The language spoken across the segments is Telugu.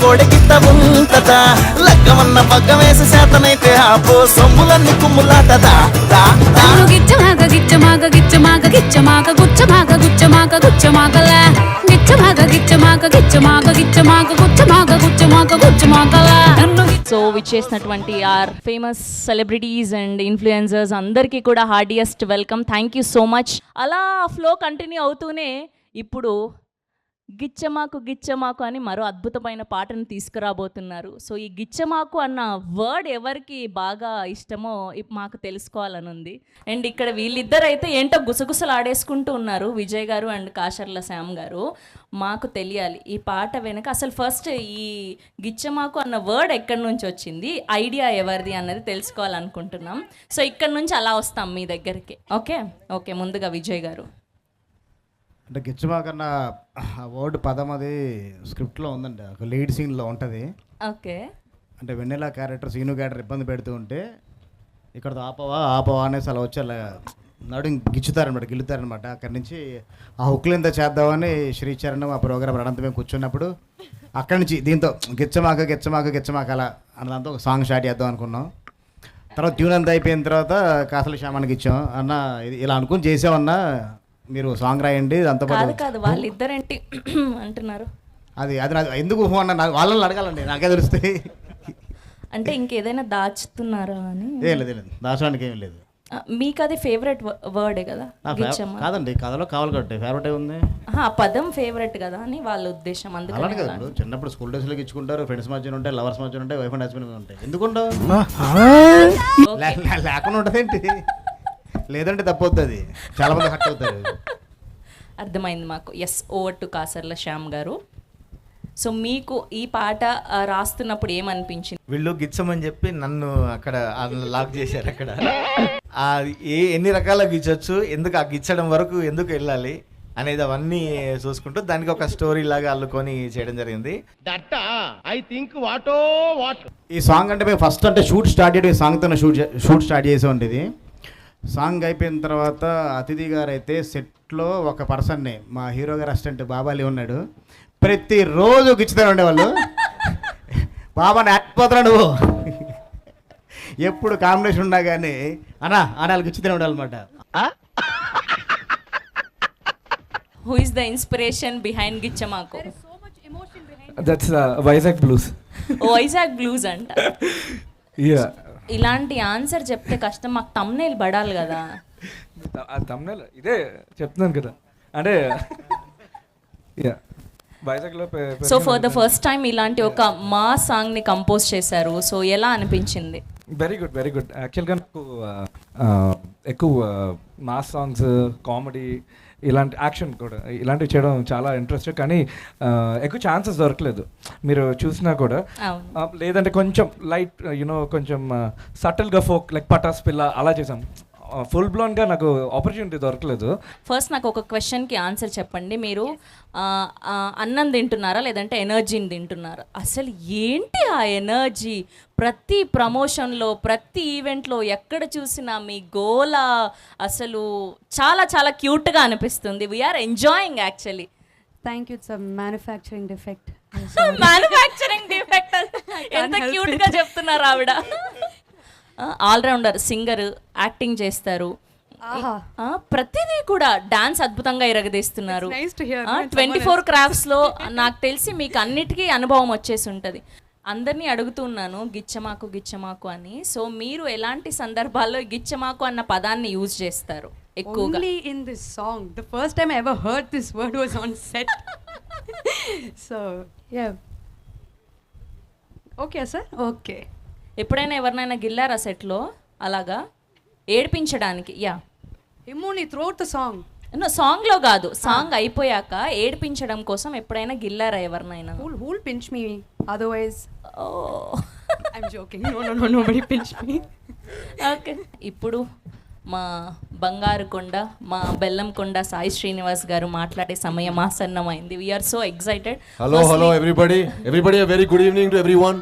కోడి గిట్ట ఉంటదా లగ్గమన్న పగ్గం వేసి శాతనైతే ఆపో సొమ్ములన్నీ కుమ్ములాటదా గిచ్చమాగ గిచ్చమాగ గిచ్చమాగ గిచ్చమాగ గుచ్చమాగ గుచ్చమాగ గుచ్చమాగలే గిచ్చమాగ గిచ్చమాగ గిచ్చమాగ గిచ్చమాగ గుచ్చమాగ గుచ్చమాగ గుచ్చమాగలే. సో విచ్చేసినటువంటి our famous celebrities and influencers అందరికీ కూడా heartiest welcome. Thank you so much. అలా ఫ్లో కంటిన్యూ అవుతూనే ఇప్పుడు గిచ్చమాకు గిచ్చమాకు అని మరో అద్భుతమైన పాటను తీసుకురాబోతున్నారు. సో ఈ గిచ్చమాకు అన్న వర్డ్ ఎవరికి బాగా ఇష్టమో మాకు తెలుసుకోవాలని ఉంది. అండ్ ఇక్కడ వీళ్ళిద్దరైతే ఏంటో గుసగుసలు ఆడేసుకుంటూ ఉన్నారు, విజయ్ గారు అండ్ కాశర్ల శ్యామ్ గారు. మాకు తెలియాలి ఈ పాట వెనక అసలు ఫస్ట్ ఈ గిచ్చమాకు అన్న వర్డ్ ఎక్కడి నుంచి వచ్చింది, ఐడియా ఎవరిది అన్నది తెలుసుకోవాలనుకుంటున్నాం. సో ఇక్కడ నుంచి అలా వస్తాం మీ దగ్గరికి. ఓకే ఓకే ముందుగా విజయ్ గారు. అంటే గిచ్చమాకన్న వర్డ్ పదం అది స్క్రిప్ట్లో ఉందండి, ఒక లీడ్ సీన్లో ఉంటుంది. ఓకే. అంటే వెన్నెల క్యారెక్టర్ సీను క్యారెక్టర్ ఇబ్బంది పెడుతూ ఉంటే ఇక్కడ ఆపవా అనేసి అలా వచ్చి అలా నడు గిచ్చుతారనమాట, గిల్లుతారనమాట. అక్కడి నుంచి ఆ హుక్లు ఎంత చేద్దామని శ్రీచరణ్ ఆ ప్రోగ్రామ్ అనంత మేము కూర్చున్నప్పుడు అక్కడి నుంచి దీంతో గిచ్చమాక గిచ్చమాక గిచ్చమాక అలా అన్నదాంతో ఒక సాంగ్ స్టార్ట్ చేద్దాం అనుకున్నాం. తర్వాత ట్యూన్ అంతా అయిపోయిన తర్వాత కాసల శ్యామానికి ఇచ్చాం. అన్న ఇది ఇలా అనుకుని చేసామన్నా, మీరు సాంగ్ రాయండి అంత కాదు వాళ్ళిద్దరేంటి అంటున్నారు. అది అది ఎందుకు అన్న వాళ్ళని అడగాలండి, నాకే తెలుస్తాయి. అంటే ఇంకేదైనా దాచుతున్నారా అని. ఏం లేదు దాచడానికి ఏం లేదు. మీకు అది ఫేవరెట్ వర్డే కదా? కాదండి, కథలో కావాలి కాబట్టి ఫేవరెట్ ఉంది. ఆ పదం ఫేవరెట్ కదా అని వాళ్ళ ఉద్దేశం. అలానే కదా, ఇప్పుడు చిన్నప్పుడు స్కూల్ డేస్లోకి ఇచ్చుకుంటారు, ఫ్రెండ్స్ మధ్యన ఉంటాయి, లవర్స్ మధ్యన ఉంటాయి, వైఫ్ అండ్ హస్బెండ్ ఉంటాయి. ఎందుకుంటావు లేకుండా ఉంటుంది ఏంటి? లేదంటే తప్పవుతుంది, చాలా మంది హర్ట్ అవుతారు. అర్థమైంది మాకు. Yes, over to Kasarla Shyam garu. So మీకు ఈ పాట రాస్తున్నప్పుడు ఏమనిపించింది? వీళ్ళు గిచ్చమని చెప్పి నన్ను అక్కడ లాక్ చేశారు. అక్కడ ఎన్ని రకాల గిచ్చొచ్చు, ఎందుకు ఆ గిచ్చడం వరకు ఎందుకు వెళ్ళాలి అనేది అవన్నీ చూసుకుంటూ దానికి ఒక స్టోరీ లాగా అల్లుకొని చేయడం జరిగింది. ఈ సాంగ్ అంటే మేము ఫస్ట్ అంటే షూట్ స్టార్ట్ చేయడం, ఈ సాంగ్తో షూట్ స్టార్ట్ చేసే ఉంటుంది. సాంగ్ అయిపోయిన తర్వాత అతిథి గారు అయితే సెట్లో ఒక పర్సన్ని, మా హీరో గారు అసిస్టెంట్ బాబాలి ఉన్నాడు, ప్రతిరోజు గిచ్చుతూనే ఉండేవాళ్ళు. బాబా నాటిపోతున్నా నువ్వు, ఎప్పుడు కాంబినేషన్ ఉన్నా కానీ అనాలు గిచ్చుతూనే ఉండాలన్నమాట. Who is the inspiration behind గిచ్చమాకు? That's Vizag blues. Vizag blues అంట. ఇలాంటి ఆన్సర్ చెప్తే కష్టం, మాకు తమ్నైల్ పడాలి కదా. తమ్నైల్ ఇదే చెప్తున్నాను కదా, అంటే వైజాగ్లో. So for the first time ఇలాంటి ఒక మా సాంగ్ ని కంపోజ్ చేశారు. సో ఎలా అనిపించింది? Very good. యాక్చువల్గా నాకు ఎక్కువ మాస్ సాంగ్స్, కామెడీ, ఇలాంటి యాక్షన్ కూడా ఇలాంటివి చేయడం చాలా ఇంట్రెస్ట్. కానీ ఎక్కువ ఛాన్సెస్ దొరకలేదు మీరు చూసినా కూడా. లేదంటే కొంచెం లైట్ కొంచెం సటిల్గా ఫోక్ లైక్ పటాస్ పిల్ల అలా చేసాం. ఫుల్ బ్లోన్గా నాకు ఆపర్చునిటీ దొరకలేదు. ఫస్ట్ నాకు ఒక క్వశ్చన్కి ఆన్సర్ చెప్పండి. మీరు అన్నం తింటున్నారా లేదంటే ఎనర్జీని తింటున్నారా? అసలు ఏంటి ఆ ఎనర్జీ? ప్రతి ప్రమోషన్లో, ప్రతి ఈవెంట్లో ఎక్కడ చూసినా మీ గోల అసలు చాలా చాలా క్యూట్గా అనిపిస్తుంది. We are enjoying actually. Thank you. It's a manufacturing defect. Manufacturing defect ఎంత క్యూట్గా చెప్తున్నారు ఆవిడ. ఆల్రౌండర్, సింగర్, యాక్టింగ్ చేస్తారు, ప్రతిదీ కూడా డాన్స్ అద్భుతంగా ఇరగదీస్తున్నారు. 24 క్రాఫ్ట్స్లో నాకు తెలిసి మీకు అన్నిటికీ అనుభవం వచ్చేసి ఉంటుంది. అందరినీ అడుగుతున్నాను గిచ్చమాకు గిచ్చమాకు అని. సో మీరు ఎలాంటి సందర్భాల్లో గిచ్చమాకు అన్న పదాన్ని యూజ్ చేస్తారు ఎక్కువగా? Only in this song. The first time I ever heard this word was on set. So yeah. Okay sir. Okay. ఎప్పుడైనా ఎవరినైనా గిల్లారా సెట్లో అలాగా ఏడిపించడానికి? Yeah. Only throughout the song. సాంగ్లో కాదు, సాంగ్ అయిపోయాక ఏడిపించడం కోసం ఎప్పుడైనా గిల్లారా ఎవరినైనా? Who'll pinch me? Otherwise, I'm joking. No, nobody pinch me. Okay. ఇప్పుడు మా బంగారు కొండ, మా బెల్లం కొండ సాయి శ్రీనివాస్ గారు మాట్లాడే సమయం ఆసన్నమైంది. We are so excited. Hello everybody. A very good evening to everyone.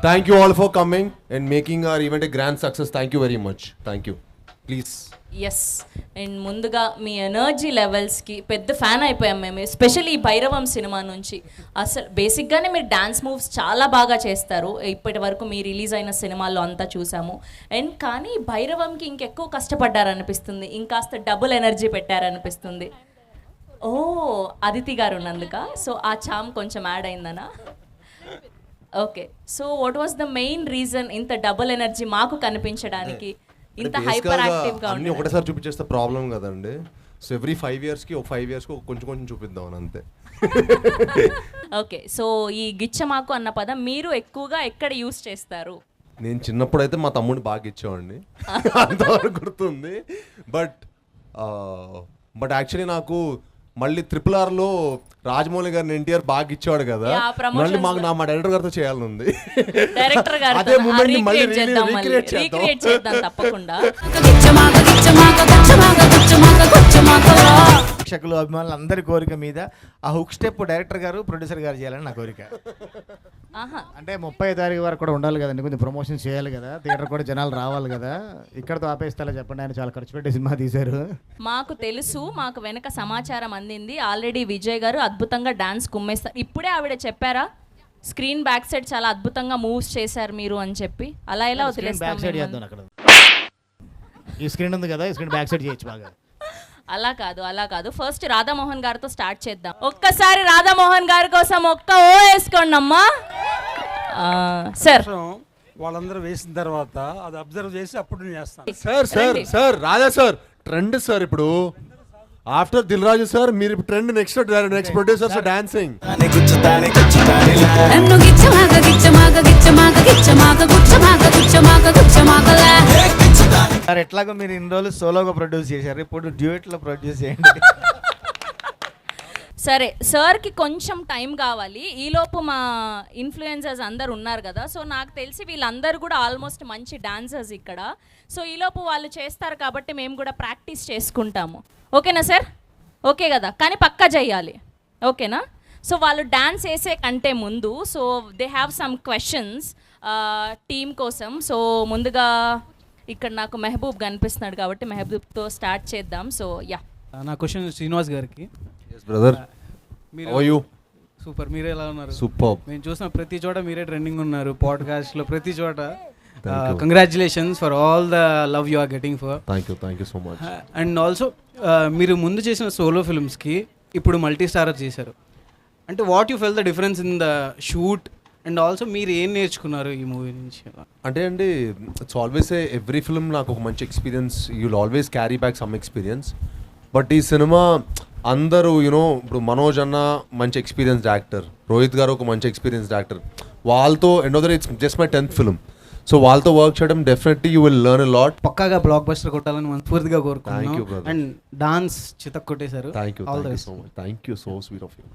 Thank you all for coming and making our event a grand success. Thank you very much. Thank you. Please. Yes, and ముందుగా మీ ఎనర్జీ లెవెల్స్కి పెద్ద ఫ్యాన్ అయిపోయాం మేము, ఎస్పెషల్లీ ఈ భైరవం సినిమా నుంచి. అసలు బేసిక్గానే మీరు డ్యాన్స్ మూవ్స్ చాలా బాగా చేస్తారు, ఇప్పటి వరకు మీ రిలీజ్ అయిన సినిమాల్లో అంతా చూసాము. అండ్ కానీ భైరవంకి ఇంకెక్కువ కష్టపడ్డారనిపిస్తుంది, ఇంకాస్త డబుల్ ఎనర్జీ పెట్టారనిపిస్తుంది. ఓ, అదితి గారు ఉన్నందుక, సో ఆ చామ్ కొంచెం యాడ్ అయిందనా? Okay, so what was the main reason ఇంత డబుల్ ఎనర్జీ మాకు కనిపించడానికి, ఇంత హైపర్ యాక్టివ్గా అన్ని ఒకటేసారి చూపించేస్తే ప్రాబ్లం కదండి. సో ఎవ్రీ 5 yearsకి ఒక 5 yearsకి కొంచెం కొంచెం చూపిద్దాం అని అంతే. ఓకే, సో ఈ గిచ్చమాకు అన్న పదం మీరు ఎక్కువగా ఎక్కడ యూస్ చేస్తారు? నేను చిన్నప్పుడు అయితే మా తమ్ముడిని బాగా ఇచ్చేవాడిని, అంతవరకు గుర్తుంది. బట్ యాక్చువల్లీ నాకు మళ్ళీ RRRలో రాజమౌళి గారిని ఎన్టీఆర్ బాగా ఇచ్చేవాడు కదా, మళ్ళీ మా డైరెక్టర్ గారితో చేయాలని ఉంది. డైరెక్టర్ గారు అదే మూమెంట్ మళ్ళీ రీక్రియేట్ చేద్దాం తప్పకుండా. ప్రేక్షకులు అభిమానులు అందరి కోరిక మీద ఆ హుక్ స్టెప్ డైరెక్టర్ గారు ప్రొడ్యూసర్ గారు చేయాలని నా కోరిక. ఆహా, అంటే 30 తారీఖు వరకు కూడా ఉండాలి కదండి, కొంచెం ప్రమోషన్ చేయాలి కదా, థియేటర్ కూడా జనాలు రావాలి కదా. ఇక్కడతో ఆపేస్తా చెప్పండి, ఆయన చాలా ఖర్చు పెట్టి సినిమా తీశారు. మాకు తెలుసు, మాకు వెనక సమాచారం అందింది. ఆల్రెడీ విజయ్ గారు అద్భుతంగా డాన్స్ కుమ్మేస్తారు. ఇప్పుడే ఆవిడ చెప్పారా స్క్రీన్ బ్యాక్ సైడ్ చాలా అద్భుతంగా మూవ్స్ చేశారు మీరు అని చెప్పి, అలా ఎలా వదిలేస్తాం? బ్యాక్ సైడ్ చేద్దాం, అక్కడ ఈ స్క్రీన్ ఉంది కదా, ఈ స్క్రీన్ బ్యాక్ సైడ్ చేయొచ్చు బాగా. అలా కాదు, ఫస్ట్ రాధామోహన్ గారితో స్టార్ట్ చేద్దాం. ఒక్కసారి రాధామోహన్ గారి కోసం ఒక్క ఓ వేసుకోండి అమ్మా. సార్, వాళ్ళందరూ వేసిన తర్వాత అది అబ్జర్వ్ చేసి అప్పుడు నేను చేస్తాను. సార్ రాజా సార్ ట్రెండ్ సార్ ఇప్పుడు ఆఫ్టర్ దిల్ రాజు సార్ మీరు trend next producers dancing. Sir ఎట్లాగో మీరు ఇన్ని రోజులు సోలోగా ప్రొడ్యూస్ చేశారు, ఇప్పుడు డ్యూయెట్లో ప్రొడ్యూస్ చేయండి. సరే, సార్కి కొంచెం టైం కావాలి. ఈలోపు మా ఇన్ఫ్లుయెన్సర్స్ అందరు ఉన్నారు కదా, సో నాకు తెలిసి వీళ్ళందరూ కూడా ఆల్మోస్ట్ మంచి డాన్సర్స్ ఇక్కడ. సో ఈలోపు వాళ్ళు చేస్తారు కాబట్టి మేము కూడా ప్రాక్టీస్ చేసుకుంటాము. ఓకేనా సార్? ఓకే కదా, కానీ పక్కా చేయాలి, ఓకేనా? సో వాళ్ళు డాన్స్ వేసే కంటే ముందు so they have some questions team కోసం. సో ముందుగా ఇక్కడ నాకు మెహబూబ్ కనిపిస్తున్నాడు కాబట్టి మెహబూబ్తో స్టార్ట్ చేద్దాం. సో యా, నా క్వశ్చన్ శ్రీనివాస్ గారికి. బ్రదర్ మీరు సూపర్, మీరు ఎలా ఉన్నారు? సూపర్. మేము చూసిన ప్రతి చోట మీరే ట్రెండింగ్ ఉన్నారు, పాడ్కాస్ట్లో ప్రతి చోట. Congratulations for all the love you are getting for. Thank you so much. And also మీరు ముందు చేసిన సోలో ఫిల్మ్స్కి ఇప్పుడు మల్టీ స్టారర్ చేశారు, అంటే what you felt the difference in the shoot and also మీరు ఏం నేర్చుకున్నారు ఈ మూవీ నుంచి? అంటే అండి, ఇట్స్ ఆల్వేస్ ఎవ్రీ ఫిల్మ్ నాకు ఒక మంచి experience, you will always carry back some experience. But ఈ సినిమా అందరూ ఇప్పుడు మనోజ్ అన్న మంచి ఎక్స్పీరియన్స్డ్ యాక్టర్, రోహిత్ గారు ఒక మంచి ఎక్స్పీరియన్స్డ్ యాక్టర్, వాళ్ళతో and it's just my 10th film. So వాళ్ళతో వర్క్ చేయడం definitely you will learn a lot. పక్కాగా బ్లాక్ బస్టర్ కొట్టాలని మనస్ఫూర్తిగా Thank you, కోరుకుంటున్నాను. brother. అండ్ డాన్స్ చితక్ కొట్టేశారు. Thank you so sweet of you.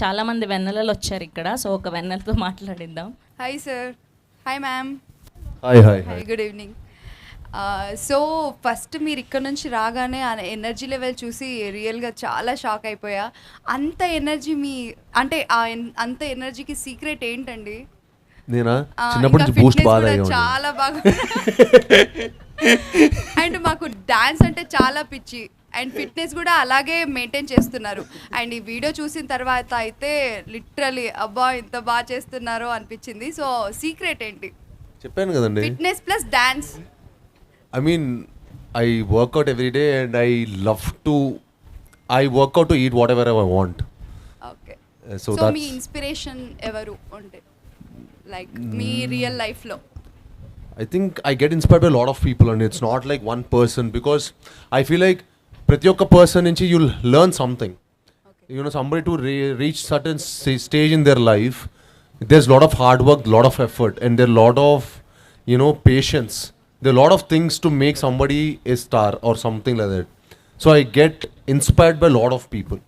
చాలా మంది వెన్నెలలు వచ్చారు ఇక్కడ, సో ఒక వెన్నెలతో మాట్లాడిద్దాం. Hi sir. Hi ma'am. Hi good evening. So first మీరు ఇక్కడ నుంచి రాగానే ఆ ఎనర్జీ లెవెల్ చూసి రియల్గా చాలా షాక్ అయిపోయా. అంత ఎనర్జీ అంటే అంత ఎనర్జీకి సీక్రెట్ ఏంటండి? నేనా చిన్నప్పటి నుంచి బూస్ట్ బాగా చాలా బాగా. అండ్ మాకు డాన్స్ అంటే చాలా పిచ్చి అండ్ ఫిట్నెస్ కూడా అలాగే మెయింటైన్ చేస్తున్నారు. అండ్ ఈ వీడియో చూసిన తర్వాత అయితే లిటరలీ అబ్బా ఇంత బాగా చేస్తున్నారో అనిపించింది. సో సీక్రెట్ ఏంటి? చెప్పాను కదండి, fitness plus dance. I mean, I work out every day and I work out to eat whatever I want. Okay. So so that's me inspiration ఎవరు ఉంటే లైక్ మీ రియల్ లైఫ్లో? I think I get inspired by a lot of people and it's not like one person, because I feel like ప్రతి ఒక్క person నుంచి you'll learn something. Somebody to reach certain stage in their life, there's a lot of hard work, lot of effort, and there are a lot of patience. There are a lot of things to make somebody a star or something like that. So I get inspired by a lot of people.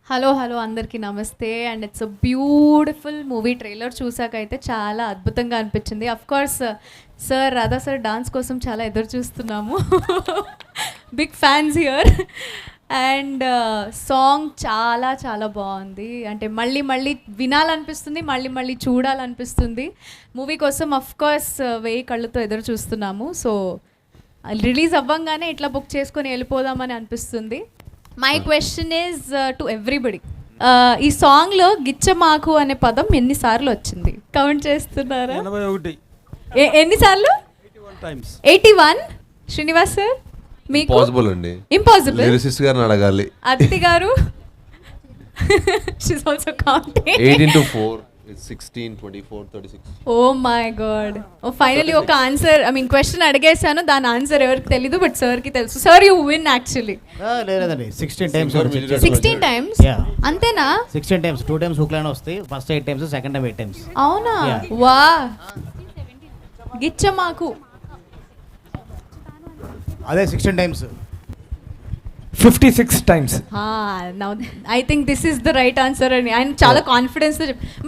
Hello అందరికీ నమస్తే. And it's a beautiful movie. Trailer చూసాకైతే చాలా అద్భుతంగా అనిపించింది. Of course sir Radha sir dance కోసం చాలా ఎదురు చూస్తున్నాము. Big fans here. And song చాలా చాలా బాగుంది. అంటే మళ్ళీ వినాలనిపిస్తుంది, మళ్ళీ చూడాలనిపిస్తుంది. మూవీ కోసం అఫ్ కోర్స్ 1000 కళ్ళతో ఎదురు చూస్తున్నాము. సో రిలీజ్ అవ్వంగానే ఇట్లా బుక్ చేసుకొని వెళ్ళిపోదామని అనిపిస్తుంది. My question is to everybody, ఈ సాంగ్లో గిచ్చమాకు అనే పదం ఎన్నిసార్లు వచ్చింది? కౌంట్ చేస్తున్నారా? 81 ఎన్నిసార్లు? 81. శ్రీనివాస్ సార్ మీకు? పాసిబుల్ అండి. ఇంపాసిబుల్. లిరిసిస్ట్ గారిని అడగాలి. Aditi garu? She's also counting. 8 into 4 is 16, 24, 36. Oh my god. Finally ఒక ఆన్సర్, ఐ మీన్ క్వశ్చన్ అడిగేశాను, దాని ఆన్సర్ ఎవరికి తెలీదు, బట్ సార్కి తెలుసు. Sir you win actually. లేదండి 16 times. 16 times? అంతేనా? 16 times. 2 times హుక్ లైన్ వస్తాయి. First 8 times, second time 8 times. అవునా? వా గిచ్చమాకు అదే 16 times. 56 times. Now I think this is the right answer అని ఆయన చాలా కాన్ఫిడెన్స్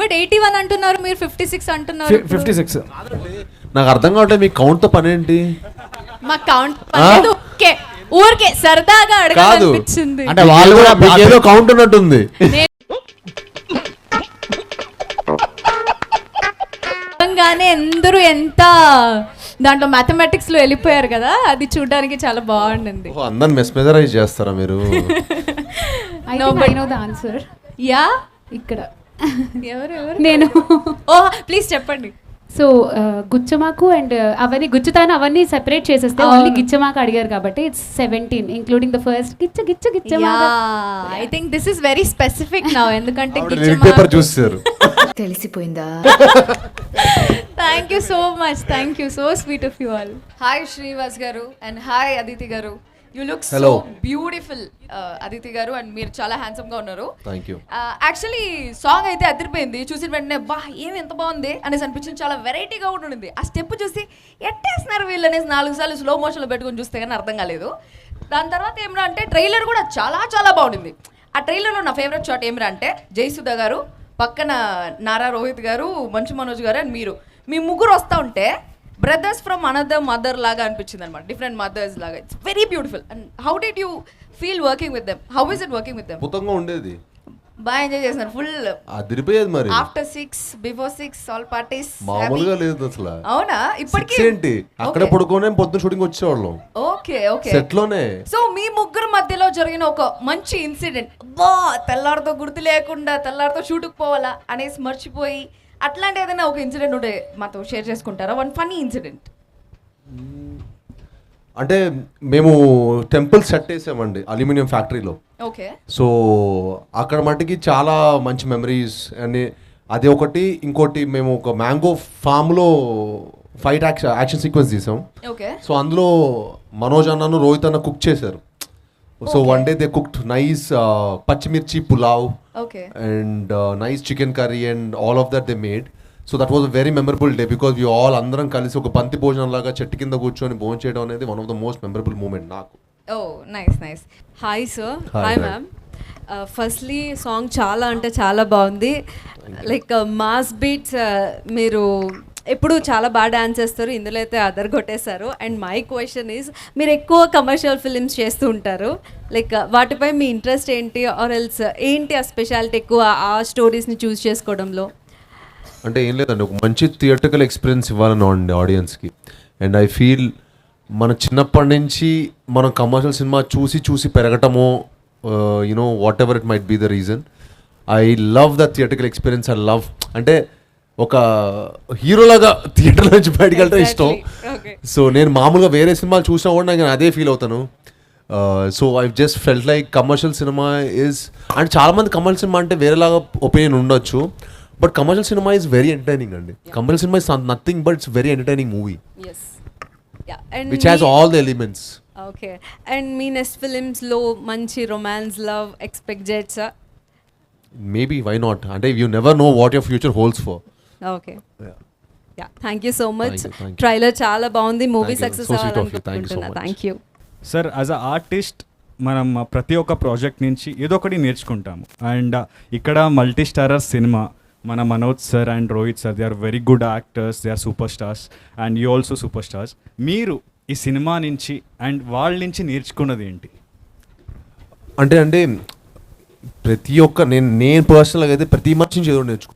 బట్ 81 అంటున్నారు మీరు, 56 అంటున్నారు. 56. నాకు అర్థం కావట్లేదు మీ కౌంట్ తో పని ఏంటి? మా కౌంట్ పనేది ఓకే, ఊరికే సరదాగా అడగాలనిపించింది. అంటే వాళ్ళు కూడా ఏదో కౌంట్ ఉన్నట్టుంది. గానే అందరూ ఎంత దాంట్లో మ్యాథమెటిక్స్ లో వెళ్ళిపోయారు కదా, అది చూడడానికి చాలా బాగుండింది. అందరిని మెస్మెరైజ్ చేస్తారా మీరు? ఆన్సర్ యా ఇక్కడ ఎవరు నేను. ఓ ప్లీజ్ చెప్పండి. సో గుచ్చమాకు అండ్ అవన్నీ గుచ్చుతాను అవన్నీ సెపరేట్ చేసేస్తే ఓన్లీ గిచ్చమాకు అడిగారు కాబట్టి ఇట్స్ 17 ఇంక్లూడింగ్ ద ఫస్ట్ గిచ్చ గిచ్చ గిచ్చమాకు. I think this is very specific now, ఎందుకంటే పేపర్ చూసారు. తెలిసిపోయిందా? Thank you so much, thank you, so sweet of you all. Hi Srinivas గారు అండ్ హాయ్ అదితి గారు. You look so Hello. Beautiful Aditi గారు, అండ్ మీరు చాలా హ్యాండ్సమ్ గా ఉన్నారు. Thank you. యాక్చువల్లీ సాంగ్ అయితే అదిరిపోయింది, చూసిన వెంటనే బా ఏమి ఎంత బాగుంది అనేసి అనిపించింది. చాలా వెరైటీగా కూడా ఉండింది. ఆ స్టెప్ చూసి ఎట్టేస్తున్నారు వీళ్ళు అనేసి 4 సార్లు స్లో మోషన్లో పెట్టుకొని చూస్తే కానీ అర్థం కాలేదు. దాని తర్వాత ఏమిరా అంటే ట్రైలర్ కూడా చాలా చాలా బాగుండింది. ఆ ట్రైలర్లో నా ఫేవరెట్ షాట్ ఏమిరా అంటే జయసుధ గారు పక్కన నారా రోహిత్ గారు, మంచు మనోజ్ గారు అండ్ మీరు, మీ ముగ్గురు వస్తూ ఉంటే బ్రదర్స్ ఫ్రమ్ అనదర్ మదర్ లాగా అనిపించింది అనమాట, డిఫరెంట్ మదర్స్ లాగా. It's very beautiful. And how did you feel working with them? How is it working with them? అద్భుతంగా ఉండేది. బాగా ఎంజాయ్ చేస్తున్నారు ఫుల్. అదిరిపోయేది మరి. ఆఫ్టర్ 6 బిఫోర్ 6 ఆల్ పార్టీస్ మామూలుగా లేదు అసలు. అవునా? ఇప్పటికీ ఏంటి అక్కడ పడుకోనే పొద్దున షూటింగ్ వచ్చేవాళ్ళం. ఓకే ఓకే సెట్ లోనే. సో మీ ముగ్గురు మధ్యలో జరిగిన ఒక మంచి ఇన్సిడెంట్, బా తెల్లారితో గుర్తు లేకుండా తెల్లారితో షూట్కి పోవాలా అనేసి మర్చిపోయి అట్లాంటి ఏదైనా ఒక ఇన్సిడెంట్ ఉంటే మాతో షేర్ చేసుకుంటారా? One funny incident. అంటే మేము టెంపుల్ సెట్ వేసామండి అల్యూమినియం ఫ్యాక్టరీలో. ఓకే. సో అక్కడ మటుకి చాలా మంచి మెమరీస్ అని అది ఒకటి. ఇంకోటి మేము ఒక మ్యాంగో ఫామ్లో ఫైట్ యాక్షన్ సీక్వెన్స్ తీసాం. ఓకే. సో అందులో మనోజ్ అన్నను రోహిత్ అన్న కుక్ చేశారు. So one day they cooked nice pachimirchi pulao and nice chicken curry and all of that they made. So that was a very memorable day because we all అందరం కలిసి ఒక బంతి భోజనం లాగా చెట్టు కింద కూర్చొని భోజనం చేయడం అనేది one of the most memorable moment నాకు. Oh nice nice. Hi sir. Hi, hi hi. Ma'am. Firstly song చాలా అంటే చాలా బాగుంది. లైక్ మాస్ బీట్స్ మీరు ఎప్పుడు చాలా బాగా డాన్స్ చేస్తారు, ఇందులో అయితే అదర్ కొట్టేశారు. అండ్ మై క్వశ్చన్ ఈజ్, మీరు ఎక్కువ కమర్షియల్ ఫిలిమ్స్ చేస్తూ ఉంటారు, లైక్ వాటిపై మీ ఇంట్రెస్ట్ ఏంటి? ఆర్ ఎల్స్ ఏంటి ఆ స్పెషాలిటీ ఎక్కువ ఆ స్టోరీస్ని చూస్ చేసుకోవడంలో? అంటే ఏం లేదండి, ఒక మంచి థియేటర్కల్ ఎక్స్పీరియన్స్ ఇవ్వాలని ఆడియన్స్కి. అండ్ ఐ ఫీల్ మన చిన్నప్పటి నుంచి మనం కమర్షియల్ సినిమా చూసి చూసి పెరగటమో you know whatever it might be the reason, I love the theatrical experience. I love అంటే ఒక హీరోలాగా థియేటర్ నుంచి బయటకు వెళ్ళటం ఇష్టం. సో నేను మామూలుగా వేరే సినిమాలు చూసినా కూడా నేను అదే ఫీల్ అవుతాను. So I just felt like commercial cinema is, and చాలామంది కమర్షియల్ సినిమా అంటే వేరేలాగా ఒపీనియన్ ఉండొచ్చు, but commercial cinema is very entertaining అండి. Commercial cinema is nothing but it's very entertaining movie which has all the elements. Okay. And మీ నెక్స్ట్ ఫిలిమ్స్లో మంచి రొమాన్స్ లవ్ ఎక్స్పెక్ట్ చేయొచ్చా? Maybe, why not? అంటే you never know what your future holds for. Okay. Yeah, thank you so much. Thank you. Trailer చాలా బాగుంది, movie Thank you. Success So sweet of you. అవ్వాలని Thank you so కోరుకుంటున్నా. much. Thank you sir. As a artist మనం ప్రతి ఒక్క ప్రాజెక్ట్ నుంచి ఏదో ఒకటి నేర్చుకుంటాము. అండ్ ఇక్కడ మల్టీ స్టారర్ సినిమా, మన Manoj sir and Rohit sir, they are very good actors, they are super stars and you also super stars. మీరు ఈ సినిమా నుంచి అండ్ వాళ్ళ నుంచి నేర్చుకున్నది ఏంటి? అంటే ప్రతి ఒక్క నేను పర్సనల్గా అయితే ప్రతి మనిషి నుంచి ఏదో నేర్చుకో.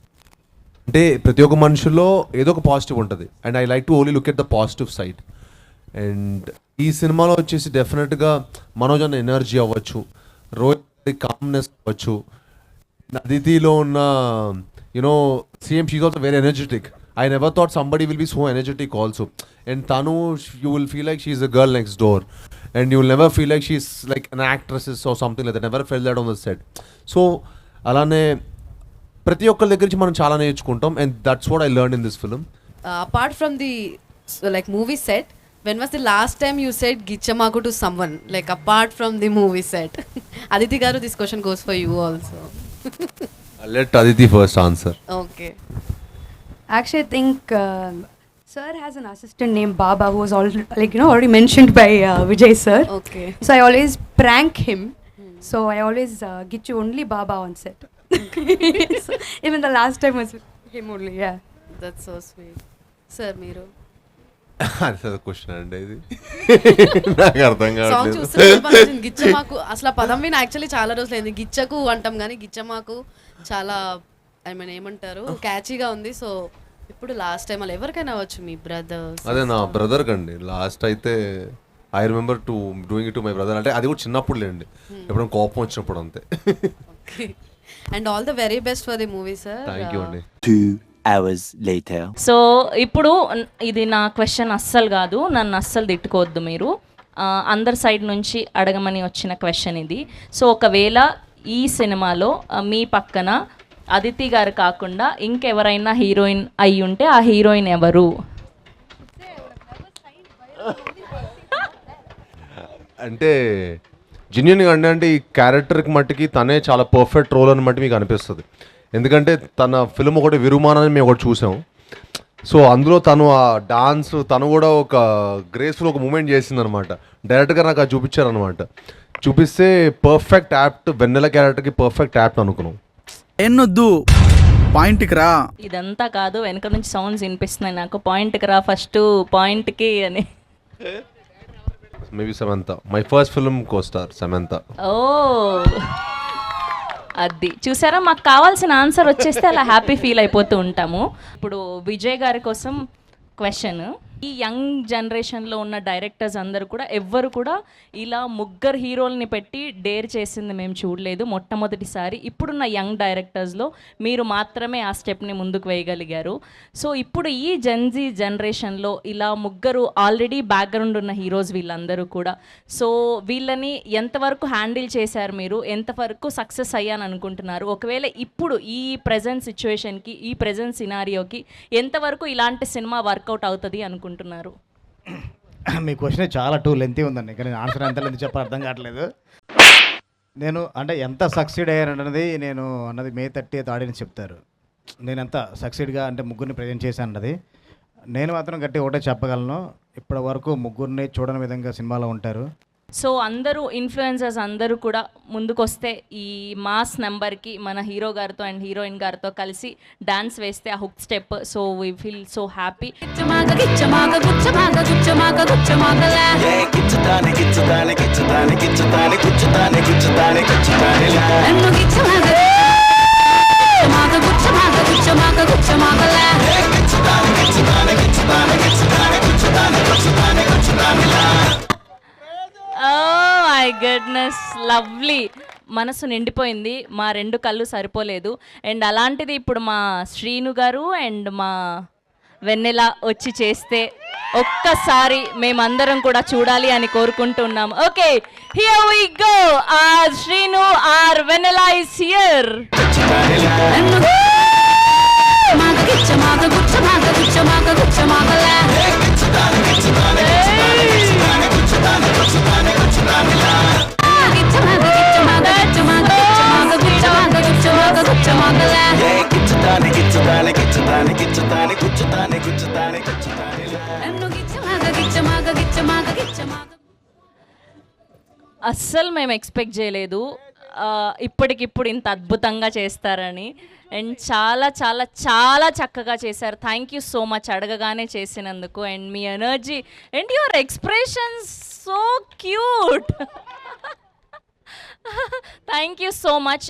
అంటే ప్రతి ఒక్క మనుషుల్లో ఏదో ఒక పాజిటివ్ ఉంటుంది. And I like to only look at the positive side. And ఈ సినిమాలో వచ్చేసి డెఫినెట్గా మనోజ్ అన్న ఎనర్జీ అవ్వచ్చు, రోహిత్ కామ్నెస్ అవ్వచ్చు, అదితిలో ఉన్న you know same she's also very energetic. I never thought somebody will be so energetic also. And Tanu, you will feel like she's a girl next door. And you will never feel like she's like an actress or something like that. Never felt that on the set. So, alane prati okkal దగ్గర నుంచి మనం చాలా నేర్చుకుంటాం. And that's what I learned in this film. Apart from the like movie set, when was the last time you said Gichamaku to someone? Like apart from the movie set. Aditi garu, this question goes for you also. I'll let Aditi first answer. Okay. Actually, I think sir has an assistant named Baba who was already mentioned by Vijay sir. Okay. So I always prank him. So I always get you only Baba on set. So, even the last time was him only. Yeah. That's so sweet. Sir, Meeru. Answer the question అండి ఇది. నాకు అర్థం సాంగ్ కావట్లేదు. చూస్తే గిచ్చమాకు అసలు ఆ పదం విని యాక్చువల్లీ చాలా రోజులైంది. గిచ్చకు అంటాం కానీ గిచ్చమాకు చాలా ఐ మీన్ ఏమంటారు క్యాచీగా ఉంది. సో ఇప్పుడు లాస్ట్ టైం అలా ఎవరికైనా అవ్వచ్చు, మీ బ్రదర్స్. అదే నా బ్రదర్ కండి లాస్ట్ అయితే I remember to doing it to my brother. అంటే అది కూడా చిన్నప్పుడు లేండి, ఎప్పుడైనా కోపం వచ్చినప్పుడు అంతే. And all the very best for the movie sir. Thank you అండి. 2 hours later. సో ఇప్పుడు ఇది నా క్వశ్చన్ అస్సలు కాదు, నన్ను అస్సలు తిట్టుకోవద్దు మీరు. అందరి సైడ్ నుంచి అడగమని వచ్చిన క్వశ్చన్ ఇది. సో ఒకవేళ ఈ సినిమాలో మీ పక్కన అదితి గారు కాకుండా ఇంకెవరైనా హీరోయిన్ అయి ఉంటే ఆ హీరోయిన్ ఎవరు? అంటే జెన్యున్గా అంటే ఈ క్యారెక్టర్కి మట్టికి తనే చాలా పర్ఫెక్ట్ రోల్ అని మట్టి మీకు అనిపిస్తుంది. ఎందుకంటే తన ఫిల్మ్ ఒకటి విరుమానాన్ని మేము ఒకటి చూసాం. సో అందులో తను ఆ డాన్స్ తను కూడా ఒక గ్రేస్ఫుల్ ఒక మూమెంట్ చేసిందనమాట. డైరెక్ట్గా నాకు అది చూపించారనమాట. చూపిస్తే పర్ఫెక్ట్ యాప్ట్, వెన్నెల క్యారెక్టర్కి పర్ఫెక్ట్ యాప్ట్ అనుకున్నాం. ఎన్నొద్దు పాయింట్కి రా. ఇదంతా కాదు, వెనక నుంచి సౌండ్స్ వినిపిస్తున్నాయి నాకు. పాయింట్కి రా ఫస్ట్, పాయింట్కి అని. Maybe Samantha, my first film costar Samantha. ఓ అది చూసారా, మాకు కావాల్సిన ఆన్సర్ వచ్చేస్తే అలా హ్యాపీ ఫీల్ అయిపోతూ ఉంటాము. ఇప్పుడు విజయ్ గారి కోసం క్వశ్చన్. ఈ యంగ్ జనరేషన్లో ఉన్న డైరెక్టర్స్ అందరూ కూడా ఎవ్వరు కూడా ఇలా ముగ్గురు హీరోల్ని పెట్టి డేర్ చేసింది మేము చూడలేదు, మొట్టమొదటిసారి. ఇప్పుడున్న యంగ్ డైరెక్టర్స్లో మీరు మాత్రమే ఆ స్టెప్ని ముందుకు వేయగలిగారు. సో ఇప్పుడు ఈ జెన్జీ జనరేషన్లో ఇలా ముగ్గురు ఆల్రెడీ బ్యాక్గ్రౌండ్ ఉన్న హీరోస్ వీళ్ళందరూ కూడా. సో వీళ్ళని ఎంతవరకు హ్యాండిల్ చేశారు మీరు, ఎంతవరకు సక్సెస్ అయ్యాను అనుకుంటున్నారు? ఒకవేళ ఇప్పుడు ఈ ప్రజెంట్ సిచ్యువేషన్కి, ఈ ప్రజెంట్ సినారియోకి ఎంతవరకు ఇలాంటి సినిమా వర్కౌట్ అవుతుంది అనుకుంటున్నారు? మీ క్వశ్చన్ చాలా లెంతీ ఉందండి, కానీ ఆన్సర్ ఎంత లెంతీ చెప్పాలి అర్థం కావట్లేదు. నేను అంటే ఎంత సక్సీడ్ అయ్యానన్నది నేను అన్నది May 30th ఆడియన్స్ చెప్తారు. నేను ఎంత సక్సీడ్గా అంటే ముగ్గురిని ప్రజెంట్ చేశాను అన్నది. నేను మాత్రం గట్టి ఒకటే చెప్పగలను, ఇప్పటి వరకు ముగ్గురిని చూడని విధంగా సినిమాలో ఉంటారు. సో అందరూ ఇన్ఫ్లుయెన్సర్స్ అందరూ కూడా ముందుకొస్తే ఈ మాస్ నెంబర్కి మన హీరో గారితో అండ్ హీరోయిన్ గారితో కలిసి డాన్స్ వేస్తే ఆ hook step, so we feel so happy. Oh my goodness, lovely. మనసు నిండిపోయింది, మా 2 కళ్ళు సరిపోలేదు. అండ్ అలాంటిది ఇప్పుడు మా శ్రీను గారు అండ్ మా వెన్నెల వచ్చి చేస్తే ఒక్కసారి మేమందరం కూడా చూడాలి అని కోరుకుంటున్నాం. Okay, here we go. Our Srinu our Vennela is here. అస్సలు మేము ఎక్స్పెక్ట్ చేయలేదు ఇప్పటికిప్పుడు ఇంత అద్భుతంగా చేస్తారని. అండ్ చాలా చాలా చాలా చక్కగా చేశారు. థ్యాంక్ యూ సో మచ్ అడగగానే చేసినందుకు. And me energy and your expressions so cute. Thank you so much.